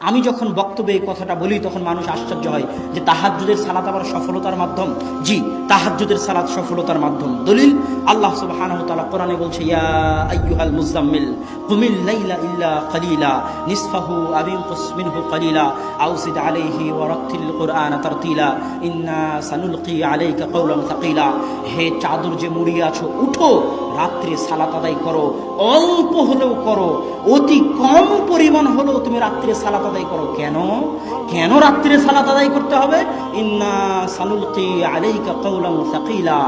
আমি যখন বক্তব্যে এই কথাটা বলি তখন মানুষ আশ্চর্য হয় যে তাহাজ্জুদের সালাত আবার সফলতার মাধ্যম। জি, তাহাজ্জুদের সালাত সফলতার মাধ্যম। দলিল আল্লাহ সুবহানাহু ওয়া তাআলা কোরআনে বলছে, ইয়া আইয়ুহাল মুযাম্মিল কুমিল লাইলা ইল্লা কালিলা নিসফাহু আও ইনকুস মিনহু কালিলা আও জিদ আলাইহি ওয়া রাত্তিল কুরআনা তারতিলা ইন্না সানুলকি আলাইকা কাওলান সাকিলা। হে চাদর যে মুড়িয়ে আছো, উঠো, রাত্রে সালাত আদায় করো, অল্প হলেও করো, অতি কম পরিমাণ হলেও তুমি রাত্রে সালাত আদায় করো। কেন রাত্রে সালাত আদায় করতে হবে? ইন্না সানুলকি আলাইকা কাওলান সাকিলা,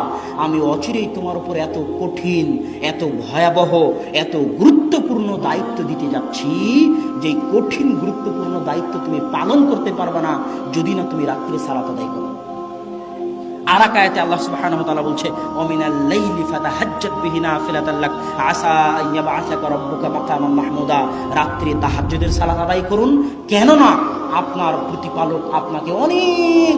আমি অচিরেই তোমার উপর এত কঠিন, এত ভয়াবহ, এত গুরুত্বপূর্ণ দায়িত্ব দিতে যাচ্ছি, যে কঠিন গুরুত্বপূর্ণ দায়িত্ব তুমি পালন করতে পারবে না যদি না তুমি রাত্রে সালাত আদায় করো। আর এক আয়াতে আল্লাহ সুবহানাহু ওয়া তাআলা বলছে, ওমিনাল লাইলি ফাতাহাজ্জাত বিহি নাফিলাতাল লাক আসা আইয়াবআসাকা রাব্বুকা মাকামান মাহমুদা। রাত্রে তাহাজ্জুদের সালাত আদায় করুন, কেননা আপনার প্রতিপালক আপনাকে অনেক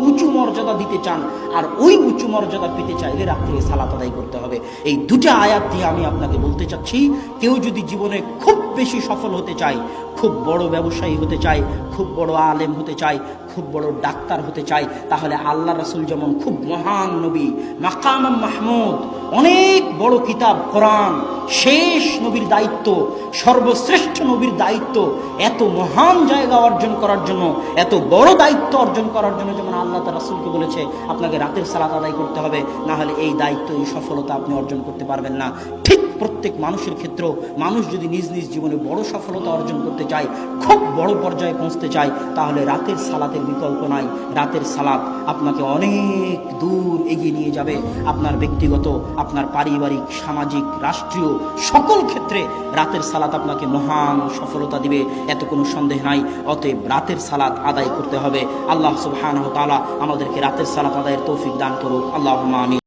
উঁচু মর্যাদা দিতে চান, আর ওই উঁচু মর্যাদা পেতে চাইলে রাত্রে সালাত আদায় করতে হবে। এই দুটা আয়াত দিয়ে আমি আপনাকে বলতে চাচ্ছি, কেউ যদি জীবনে খুব বেশি সফল হতে চায়, খুব বড় ব্যবসায়ী হতে চায়, খুব বড় আলেম হতে চায়, খুব বড় ডাক্তার হতে চায়, তাহলে আল্লাহ রাসূল যেমন খুব মহান নবী, মাকাম মাহমুদ, অনেক বড় কিতাব কোরআন, শেষ নবীর দায়িত্ব, সর্বশ্রেষ্ঠ নবীর দায়িত্ব, এত মহান জায়গা অর্জন করার জন্য, এত বড় দায়িত্ব অর্জন করার জন্য যেমন আল্লাহ তার রাসূলকে বলেছে আপনাকে রাতের সালাত আদায় করতে হবে, না হলে এই দায়িত্ব, এই সফলতা আপনি অর্জন করতে পারবেন না। ঠিক প্রত্যেক মানুষের ক্ষেত্রে মানুষ যদি নিজ নিজ জীবনে বড় সফলতা অর্জন করতে চায়, খুব বড় পর্যায়ে পৌঁছতে চায়, তাহলে রাতের সালাতের বিকল্প নাই। রাতের সালাত আপনাকে অনেক দূর এগিয়ে নিয়ে যাবে। আপনার ব্যক্তিগত, আপনার পারিবারিক, সামাজিক, রাষ্ট্রীয় সকল ক্ষেত্রে রাতের সালাত আপনাকে মহান সফলতা দিবে, এত কোনো সন্দেহ নাই। অতএব রাতের সালাত আদায় করতে হবে। আল্লাহ সুবহানাহু ওয়া তাআলা আমাদেরকে রাতের সালাত আদায়ের তৌফিক দান করুক। আল্লাহুম্মা আমিন।